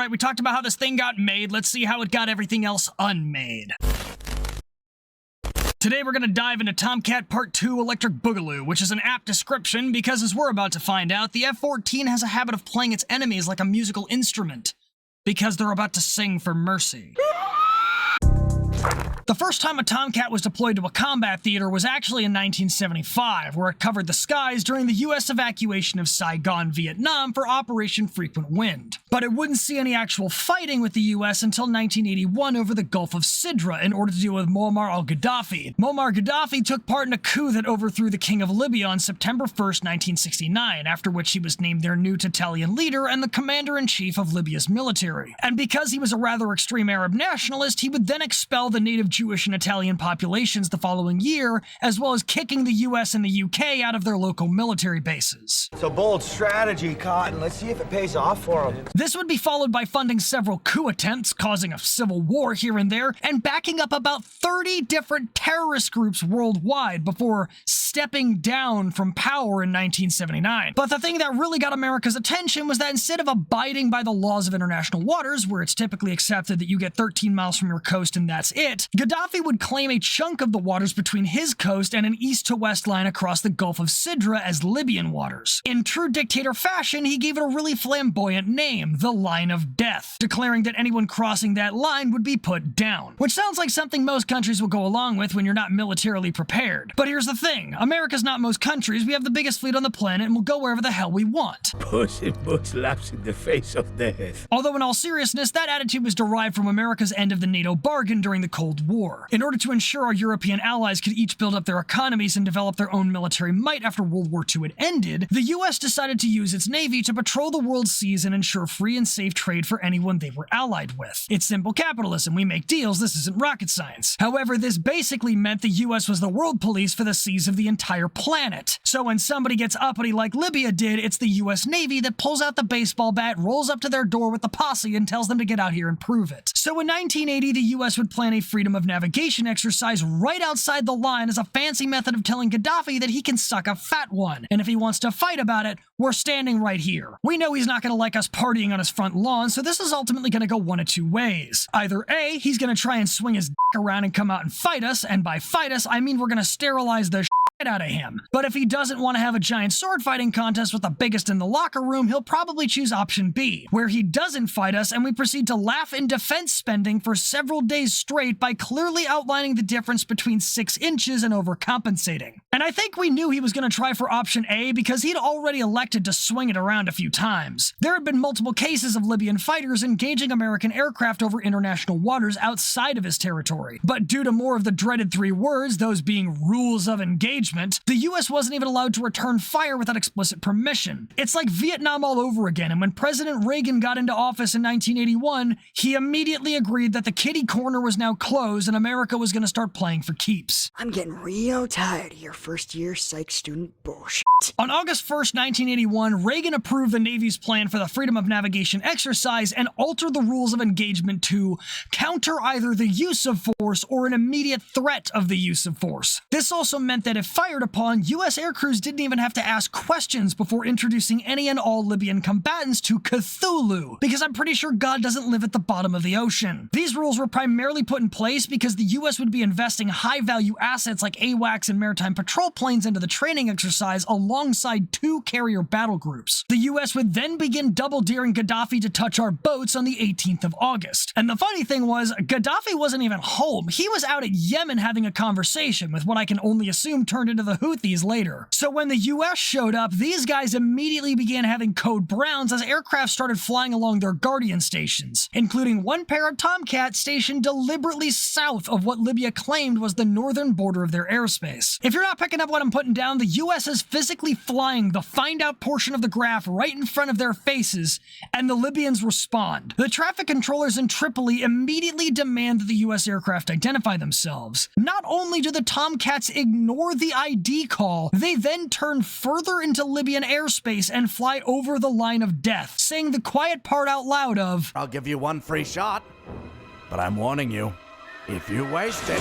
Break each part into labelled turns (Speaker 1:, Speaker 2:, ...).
Speaker 1: Alright, we talked about how this thing got made. Let's see how it got everything else unmade. Today we're going to dive into Tomcat Part 2 Electric Boogaloo, which is an apt description because, as we're about to find out, the F-14 has a habit of playing its enemies like a musical instrument, because they're about to sing for mercy. The first time a Tomcat was deployed to a combat theater was actually in 1975, where it covered the skies during the US evacuation of Saigon, Vietnam for Operation Frequent Wind. But it wouldn't see any actual fighting with the US until 1981 over the Gulf of Sidra in order to deal with Muammar al-Gaddafi. Muammar Gaddafi took part in a coup that overthrew the King of Libya on September 1st, 1969, after which he was named their new Italian leader and the commander-in-chief of Libya's military. And because he was a rather extreme Arab nationalist, he would then expel the native Jewish and Italian populations the following year, as well as kicking the US and the UK out of their local military bases.
Speaker 2: It's a bold strategy, Cotton. Let's see if it pays off for him.
Speaker 1: This would be followed by funding several coup attempts, causing a civil war here and there, and backing up about 30 different terrorist groups worldwide before stepping down from power in 1979. But the thing that really got America's attention was that instead of abiding by the laws of international waters, where it's typically accepted that you get 13 miles from your coast and that's it, Gaddafi would claim a chunk of the waters between his coast and an east to west line across the Gulf of Sidra as Libyan waters. In true dictator fashion, he gave it a really flamboyant name, the Line of Death, declaring that anyone crossing that line would be put down. Which sounds like something most countries will go along with when you're not militarily prepared. But here's the thing, America's not most countries, we have the biggest fleet on the planet and we'll go wherever the hell we want.
Speaker 3: Puss in Boots laughs in the face of death.
Speaker 1: Although in all seriousness, that attitude was derived from America's end of the NATO bargain during the Cold War. In order to ensure our European allies could each build up their economies and develop their own military might after World War II had ended, the US decided to use its navy to patrol the world's seas and ensure free and safe trade for anyone they were allied with. It's simple capitalism, we make deals, this isn't rocket science. However, this basically meant the US was the world police for the seas of the entire planet. So when somebody gets uppity like Libya did, it's the US Navy that pulls out the baseball bat, rolls up to their door with the posse and tells them to get out here and prove it. So in 1980, the US would plan a freedom of navigation exercise right outside the line as a fancy method of telling Gaddafi that he can suck a fat one, and if he wants to fight about it, we're standing right here. We know he's not going to like us partying on his front lawn, so this is ultimately going to go one of two ways. Either A, he's going to try and swing his dick around and come out and fight us, and by fight us, I mean we're going to sterilize the shit out of him. But if he doesn't want to have a giant sword fighting contest with the biggest in the locker room, he'll probably choose option B, where he doesn't fight us and we proceed to laugh in defense spending for several days straight by clearly outlining the difference between 6 inches and overcompensating. And I think we knew he was going to try for option A because he'd already elected to swing it around a few times. There had been multiple cases of Libyan fighters engaging American aircraft over international waters outside of his territory. But due to more of the dreaded 3 words, those being rules of engagement, the US wasn't even allowed to return fire without explicit permission. It's like Vietnam all over again, and when President Reagan got into office in 1981, he immediately agreed that the kiddie corner was now closed and America was going to start playing for keeps.
Speaker 4: I'm getting real tired of your first-year psych student bullshit.
Speaker 1: On August 1st, 1981, Reagan approved the Navy's plan for the Freedom of Navigation exercise and altered the rules of engagement to counter either the use of force or an immediate threat of the use of force. This also meant that if fired upon, US aircrews didn't even have to ask questions before introducing any and all Libyan combatants to Cthulhu, because I'm pretty sure God doesn't live at the bottom of the ocean. These rules were primarily put in place because the US would be investing high-value assets like AWACS and maritime patrol planes into the training exercise alongside 2 carrier battle groups. The US would then begin double-daring Gaddafi to touch our boats on the 18th of August. And the funny thing was, Gaddafi wasn't even home. He was out at Yemen having a conversation with what I can only assume turned into the Houthis later. So when the US showed up, these guys immediately began having code browns as aircraft started flying along their Guardian stations, including one pair of Tomcat stationed deliberately south of what Libya claimed was the northern border of their airspace. If you're not picking up what I'm putting down, the US is physically flying the find out portion of the graph right in front of their faces, and the Libyans respond. The traffic controllers in Tripoli immediately demand that the US aircraft identify themselves. Not only do the Tomcats ignore the ID call, they then turn further into Libyan airspace and fly over the line of death, saying the quiet part out loud of,
Speaker 5: "I'll give you one free shot, but I'm warning you, if you waste it..."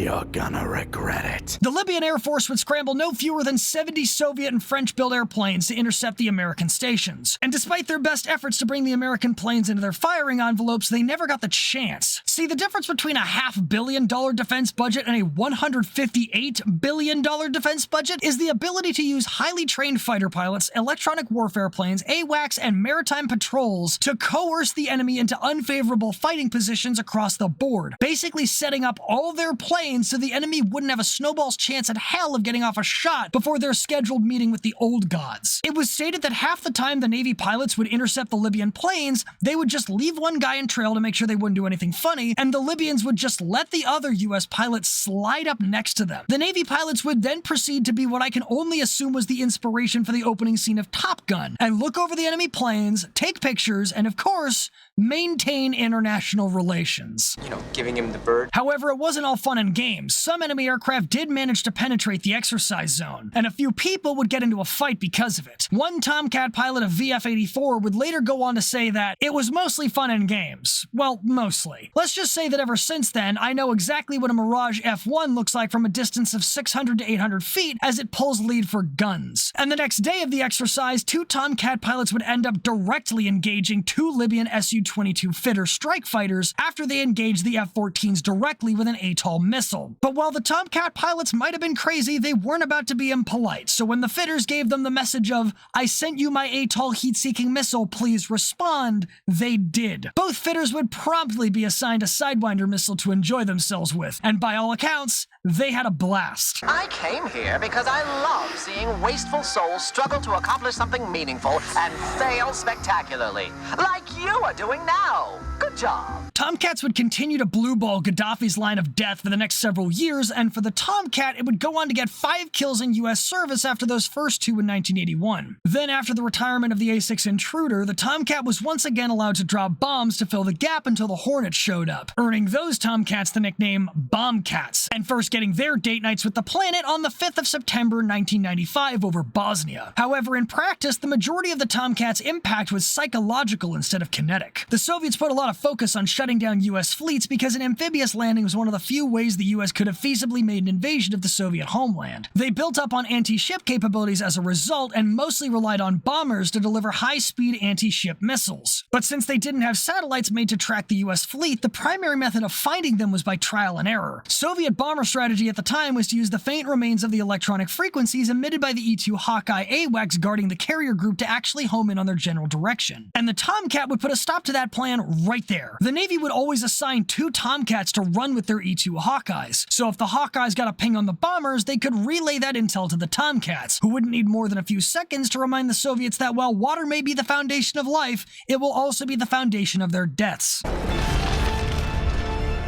Speaker 5: You're gonna regret it.
Speaker 1: The Libyan Air Force would scramble no fewer than 70 Soviet and French-built airplanes to intercept the American stations. And despite their best efforts to bring the American planes into their firing envelopes, they never got the chance. See, the difference between a $500 million defense budget and a $158 billion defense budget is the ability to use highly trained fighter pilots, electronic warfare planes, AWACS, and maritime patrols to coerce the enemy into unfavorable fighting positions across the board, basically setting up all their planes so the enemy wouldn't have a snowball's chance in hell of getting off a shot before their scheduled meeting with the old gods. It was stated that half the time the Navy pilots would intercept the Libyan planes, they would just leave one guy in trail to make sure they wouldn't do anything funny, and the Libyans would just let the other US pilots slide up next to them. The Navy pilots would then proceed to be what I can only assume was the inspiration for the opening scene of Top Gun, and look over the enemy planes, take pictures, and of course, maintain international relations.
Speaker 6: You know, giving him the bird.
Speaker 1: However, it wasn't all fun and games. Some enemy aircraft did manage to penetrate the exercise zone, and a few people would get into a fight because of it. One Tomcat pilot of VF-84 would later go on to say that it was mostly fun and games. Well, mostly. Let's just say that ever since then, I know exactly what a Mirage F-1 looks like from a distance of 600 to 800 feet as it pulls lead for guns. And the next day of the exercise, two Tomcat pilots would end up directly engaging two Libyan Su-22 fitter strike fighters after they engaged the F-14s directly with an ATOL missile. But while the Tomcat pilots might have been crazy, they weren't about to be impolite, so when the fitters gave them the message of, "I sent you my ATOL heat-seeking missile, please respond," they did. Both fitters would promptly be assigned a Sidewinder missile to enjoy themselves with, and by all accounts, they had a blast.
Speaker 7: I came here because I love seeing wasteful souls struggle to accomplish something meaningful and fail spectacularly, like you are doing now. Good job.
Speaker 1: Tomcats would continue to blueball Gaddafi's line of death for the next several years, and for the Tomcat, it would go on to get 5 kills in US service after those first 2 in 1981. Then after the retirement of the A6 Intruder, the Tomcat was once again allowed to drop bombs to fill the gap until the Hornets showed up, earning those Tomcats the nickname Bombcats, and first getting their date nights with the planet on the 5th of September 1995 over Bosnia. However, in practice, the majority of the Tomcats' impact was psychological instead of kinetic. The Soviets put a lot of focus on shutting down US fleets because an amphibious landing was one of the few ways the US could have feasibly made an invasion of the Soviet homeland. They built up on anti-ship capabilities as a result and mostly relied on bombers to deliver high-speed anti-ship missiles. But since they didn't have satellites made to track the US fleet, the primary method of finding them was by trial and error. Soviet bomber strategy at the time was to use the faint remains of the electronic frequencies emitted by the E-2 Hawkeye AWACS guarding the carrier group to actually home in on their general direction. And the Tomcat would put a stop to that plan right there. The Navy would always assign 2 Tomcats to run with their E-2 Hawkeyes, so if the Hawkeyes got a ping on the bombers, they could relay that intel to the Tomcats, who wouldn't need more than a few seconds to remind the Soviets that while water may be the foundation of life, it will also be the foundation of their deaths.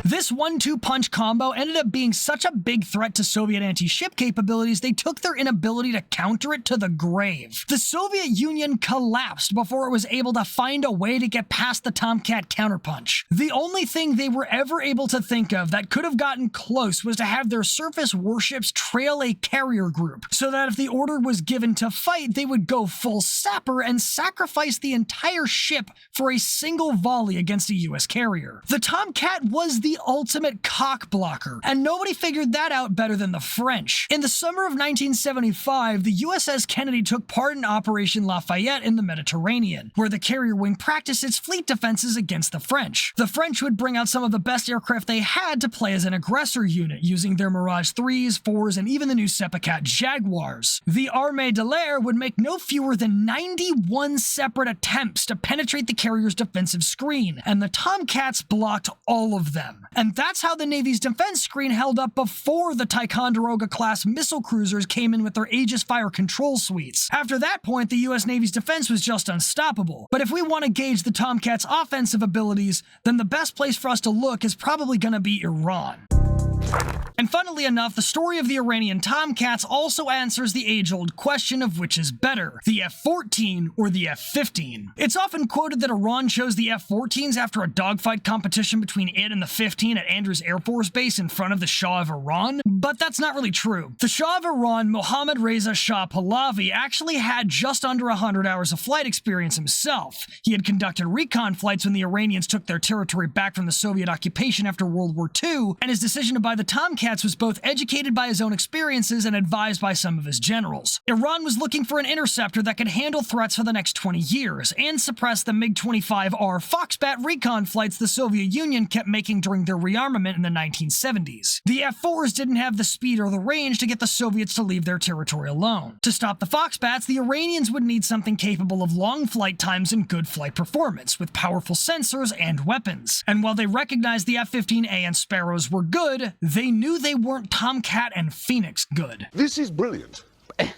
Speaker 1: This 1-2 punch combo ended up being such a big threat to Soviet anti-ship capabilities, they took their inability to counter it to the grave. The Soviet Union collapsed before it was able to find a way to get past the Tomcat counterpunch. The only thing they were ever able to think of that could have gotten close was to have their surface warships trail a carrier group, so that if the order was given to fight, they would go full sapper and sacrifice the entire ship for a single volley against a US carrier. The Tomcat was the ultimate cock blocker, and nobody figured that out better than the French. In the summer of 1975, the USS Kennedy took part in Operation Lafayette in the Mediterranean, where the carrier wing practiced its fleet defenses against the French. The French would bring out some of the best aircraft they had to play as an aggressor unit, using their Mirage 3s, 4s, and even the new Seppicat Jaguars. The Armée de l'Air would make no fewer than 91 separate attempts to penetrate the carrier's defensive screen, and the Tomcats blocked all of them. And that's how the Navy's defense screen held up before the Ticonderoga-class missile cruisers came in with their Aegis fire control suites. After that point, the US Navy's defense was just unstoppable. But if we want to gauge the Tomcat's offensive abilities, then the best place for us to look is probably going to be Iran. And funnily enough, the story of the Iranian Tomcats also answers the age-old question of which is better, the F-14 or the F-15. It's often quoted that Iran chose the F-14s after a dogfight competition between it and the 15 at Andrews Air Force Base in front of the Shah of Iran, but that's not really true. The Shah of Iran, Mohammad Reza Shah Pahlavi, actually had just under 100 hours of flight experience himself. He had conducted recon flights when the Iranians took their territory back from the Soviet occupation after World War II, and his decision decision to buy the Tomcats was both educated by his own experiences and advised by some of his generals. Iran was looking for an interceptor that could handle threats for the next 20 years and suppress the MiG-25R Foxbat recon flights the Soviet Union kept making during their rearmament in the 1970s. The F-4s didn't have the speed or the range to get the Soviets to leave their territory alone. To stop the Foxbats, the Iranians would need something capable of long flight times and good flight performance, with powerful sensors and weapons. And while they recognized the F-15A and Sparrows were good, they knew they weren't Tomcat and Phoenix good.
Speaker 6: This is brilliant.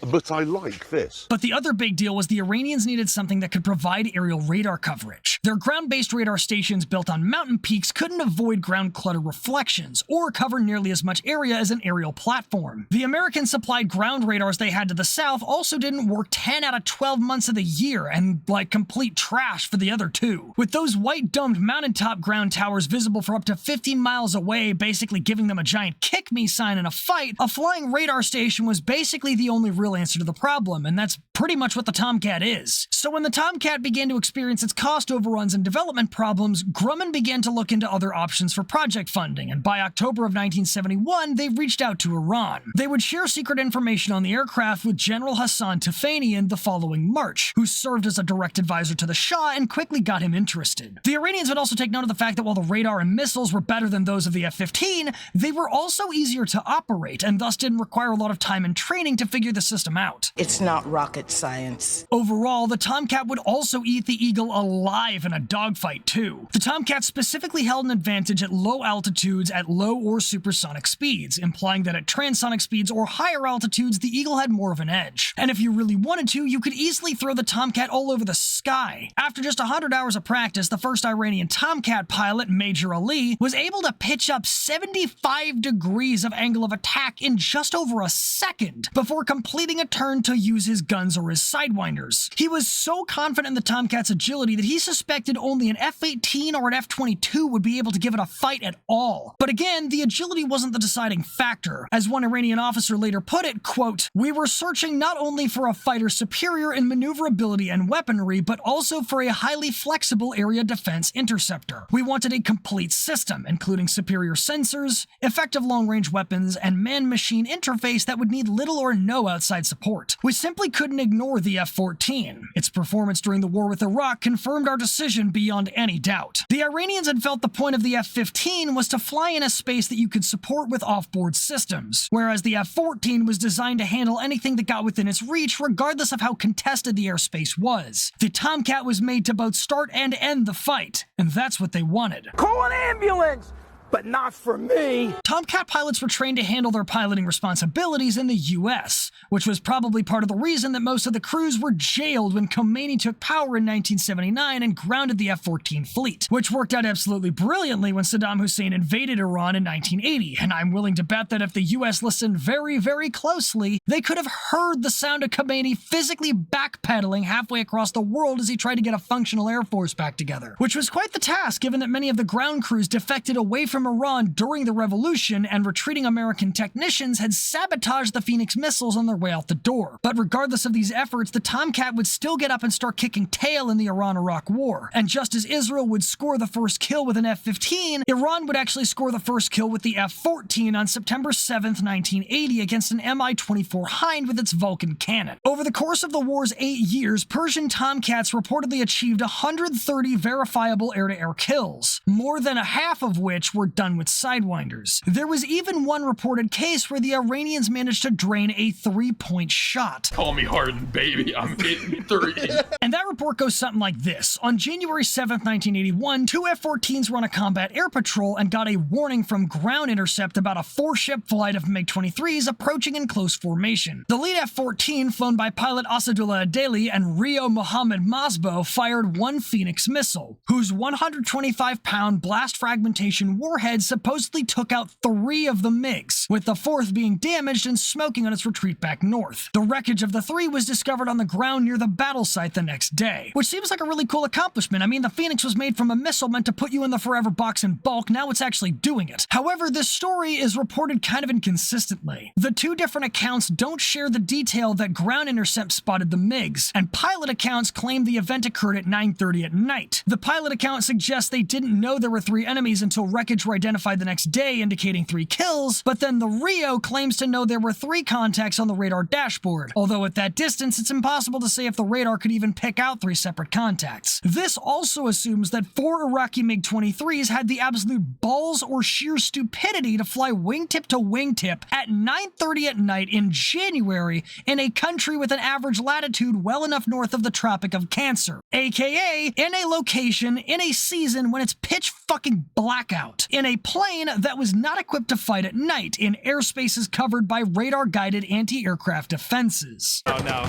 Speaker 6: But I like this.
Speaker 1: But the other big deal was the Iranians needed something that could provide aerial radar coverage. Their ground-based radar stations built on mountain peaks couldn't avoid ground clutter reflections, or cover nearly as much area as an aerial platform. The Americans supplied ground radars they had to the south also didn't work 10 out of 12 months of the year, and like complete trash for the other 2. With those white-domed mountaintop ground towers visible for up to 15 miles away, basically giving them a giant kick-me sign in a fight, a flying radar station was basically the only real answer to the problem, and that's pretty much what the Tomcat is. So when the Tomcat began to experience its cost overruns and development problems, Grumman began to look into other options for project funding, and by October of 1971, they reached out to Iran. They would share secret information on the aircraft with General Hassan Tufanian the following March, who served as a direct advisor to the Shah and quickly got him interested. The Iranians would also take note of the fact that while the radar and missiles were better than those of the F-15, they were also easier to operate, and thus didn't require a lot of time and training to figure the system out.
Speaker 8: It's not rocket science.
Speaker 1: Overall, the Tomcat would also eat the Eagle alive in a dogfight too. The Tomcat specifically held an advantage at low altitudes at low or supersonic speeds, implying that at transonic speeds or higher altitudes, the Eagle had more of an edge. And if you really wanted to, you could easily throw the Tomcat all over the sky. After just 100 hours of practice, the first Iranian Tomcat pilot, Major Ali, was able to pitch up 75 degrees of angle of attack in just over a second before completing a turn to use his guns or his sidewinders. He was so confident in the Tomcat's agility that he suspected only an F-18 or an F-22 would be able to give it a fight at all. But again, the agility wasn't the deciding factor. As one Iranian officer later put it, quote, "We were searching not only for a fighter superior in maneuverability and weaponry, but also for a highly flexible area defense interceptor. We wanted a complete system, including superior sensors, effective long-range weapons, and man-machine interface that would need little or no outside support. We simply couldn't ignore the F-14. Its performance during the war with Iraq confirmed our decision beyond any doubt." The Iranians had felt the point of the F-15 was to fly in a space that you could support with off-board systems, whereas the F-14 was designed to handle anything that got within its reach regardless of how contested the airspace was. The Tomcat was made to both start and end the fight, and that's what they wanted.
Speaker 2: Call an ambulance! But not for me.
Speaker 1: Tomcat pilots were trained to handle their piloting responsibilities in the US, which was probably part of the reason that most of the crews were jailed when Khomeini took power in 1979 and grounded the F-14 fleet, which worked out absolutely brilliantly when Saddam Hussein invaded Iran in 1980, and I'm willing to bet that if the US listened very, very closely, they could have heard the sound of Khomeini physically backpedaling halfway across the world as he tried to get a functional air force back together, which was quite the task given that many of the ground crews defected away from Iran during the revolution, and retreating American technicians had sabotaged the Phoenix missiles on their way out the door. But regardless of these efforts, the Tomcat would still get up and start kicking tail in the Iran-Iraq war. And just as Israel would score the first kill with an F-15, Iran would actually score the first kill with the F-14 on September 7th, 1980 against an Mi-24 Hind with its Vulcan cannon. Over the course of the war's 8 years, Persian Tomcats reportedly achieved 130 verifiable air-to-air kills, more than a half of which were done with sidewinders. There was even one reported case where the Iranians managed to drain a 3-point shot.
Speaker 9: Call me Harden, baby. I'm hitting 3.
Speaker 1: And that report goes something like this. On January 7th, 1981, 2 F-14s were on a combat air patrol and got a warning from ground intercept about a 4-ship flight of MiG-23s approaching in close formation. The lead F-14, flown by pilot Asadullah Adeli and Rio Mohammed Masbo, fired one Phoenix missile, whose 125-pound blast fragmentation warhead supposedly took out 3 of the MiGs, with the 4th being damaged and smoking on its retreat back north. The wreckage of the 3 was discovered on the ground near the battle site the next day, which seems like a really cool accomplishment. I mean, the Phoenix was made from a missile meant to put you in the forever box in bulk. Now it's actually doing it. However, this story is reported kind of inconsistently. The 2 different accounts don't share the detail that ground intercept spotted the MiGs, and pilot accounts claim the event occurred at 9:30 at night. The pilot account suggests they didn't know there were 3 enemies until wreckage were identified the next day, indicating 3 kills, but then the Rio claims to know there were 3 contacts on the radar dashboard, although at that distance it's impossible to say if the radar could even pick out 3 separate contacts. This also assumes that 4 Iraqi MiG-23s had the absolute balls or sheer stupidity to fly wingtip to wingtip at 9:30 at night in January in a country with an average latitude well enough north of the Tropic of Cancer, aka in a location in a season when it's pitch fucking blackout, in a plane that was not equipped to fight at night in airspaces covered by radar-guided anti-aircraft defenses.
Speaker 9: Oh no,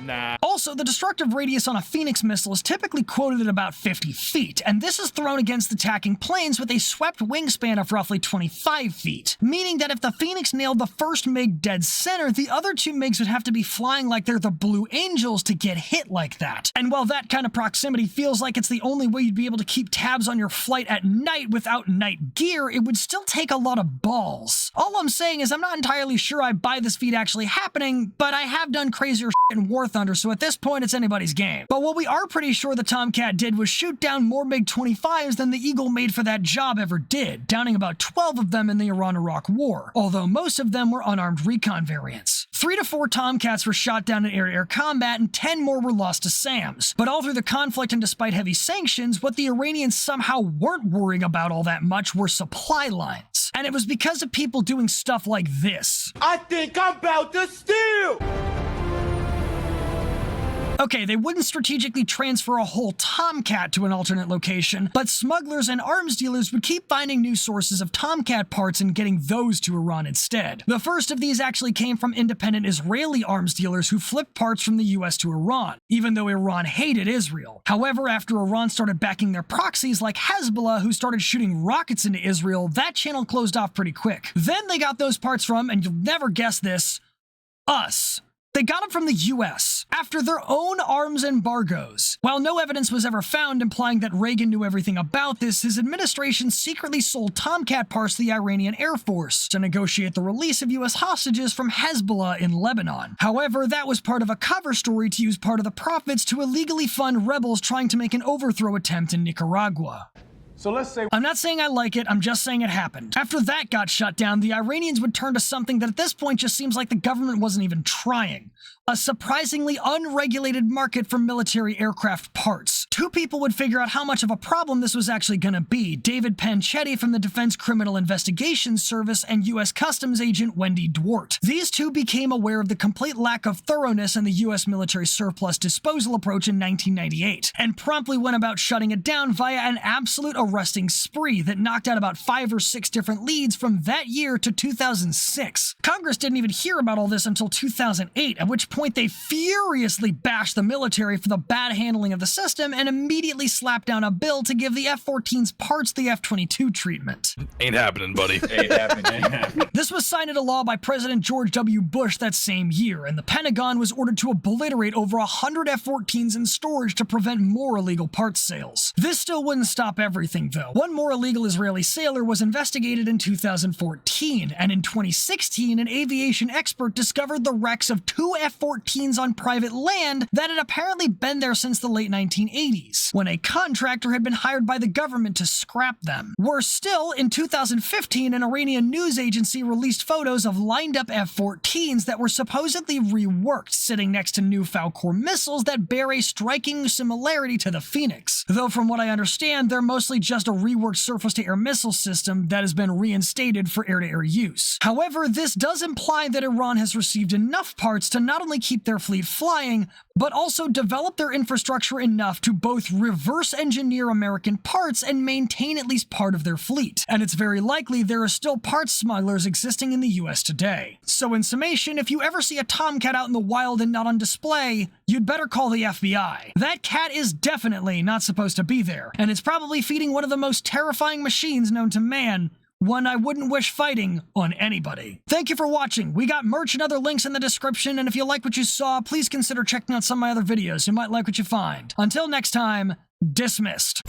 Speaker 9: nah.
Speaker 1: Also, the destructive radius on a Phoenix missile is typically quoted at about 50 feet, and this is thrown against attacking planes with a swept wingspan of roughly 25 feet, meaning that if the Phoenix nailed the first MiG dead center, the other 2 MiGs would have to be flying like they're the Blue Angels to get hit like that. And while that kind of proximity feels like it's the only way you'd be able to keep tabs on your flight at night without night gear, it would still take a lot of balls. All I'm saying is I'm not entirely sure I buy this feat actually happening, but I have done crazier shit in War Thunder, so at this point it's anybody's game. But what we are pretty sure the Tomcat did was shoot down more MiG-25s than the Eagle made for that job ever did, downing about 12 of them in the Iran-Iraq War, although most of them were unarmed recon variants. 3 to 4 Tomcats were shot down in air-to-air combat and 10 more were lost to SAMs. But all through the conflict and despite heavy sanctions, what the Iranians somehow weren't worrying about all that much were supply lines. And it was because of people doing stuff like this.
Speaker 2: I think I'm about to steal!
Speaker 1: Okay, they wouldn't strategically transfer a whole Tomcat to an alternate location, but smugglers and arms dealers would keep finding new sources of Tomcat parts and getting those to Iran instead. The first of these actually came from independent Israeli arms dealers who flipped parts from the US to Iran, even though Iran hated Israel. However, after Iran started backing their proxies like Hezbollah, who started shooting rockets into Israel, that channel closed off pretty quick. Then they got those parts from, and you'll never guess this, us. They got them from the US, after their own arms embargoes. While no evidence was ever found implying that Reagan knew everything about this, his administration secretly sold Tomcat parts to the Iranian Air Force to negotiate the release of US hostages from Hezbollah in Lebanon. However, that was part of a cover story to use part of the profits to illegally fund rebels trying to make an overthrow attempt in Nicaragua.
Speaker 2: So let's say
Speaker 1: I'm not saying I like it, I'm just saying it happened. After that got shut down, the Iranians would turn to something that at this point just seems like the government wasn't even trying. A surprisingly unregulated market for military aircraft parts. 2 people would figure out how much of a problem this was actually gonna be: David Panchetti from the Defense Criminal Investigation Service and US Customs agent Wendy Dwart. These 2 became aware of the complete lack of thoroughness in the US military surplus disposal approach in 1998, and promptly went about shutting it down via an absolute arresting spree that knocked out about 5 or 6 different leads from that year to 2006. Congress didn't even hear about all this until 2008, at which point they furiously bashed the military for the bad handling of the system and immediately slapped down a bill to give the F-14's parts the F-22 treatment.
Speaker 9: Ain't happening, buddy. Ain't happening.
Speaker 1: This was signed into law by President George W. Bush that same year, and the Pentagon was ordered to obliterate over 100 F-14s in storage to prevent more illegal parts sales. This still wouldn't stop everything, though. One more illegal Israeli sailor was investigated in 2014, and in 2016, an aviation expert discovered the wrecks of 2 F-14s on private land that had apparently been there since the late 1980s, when a contractor had been hired by the government to scrap them. Worse still, in 2015, an Iranian news agency released photos of lined-up F-14s that were supposedly reworked, sitting next to new Falcor missiles that bear a striking similarity to the Phoenix. Though from what I understand, they're mostly just a reworked surface-to-air missile system that has been reinstated for air-to-air use. However, this does imply that Iran has received enough parts to not only keep their fleet flying, but also develop their infrastructure enough to both reverse engineer American parts and maintain at least part of their fleet. And it's very likely there are still parts smugglers existing in the US today. So in summation, if you ever see a Tomcat out in the wild and not on display, you'd better call the FBI. That cat is definitely not supposed to be there, and it's probably feeding one of the most terrifying machines known to man, one I wouldn't wish fighting on anybody. Thank you for watching. We got merch and other links in the description, and if you like what you saw, please consider checking out some of my other videos. You might like what you find. Until next time, dismissed.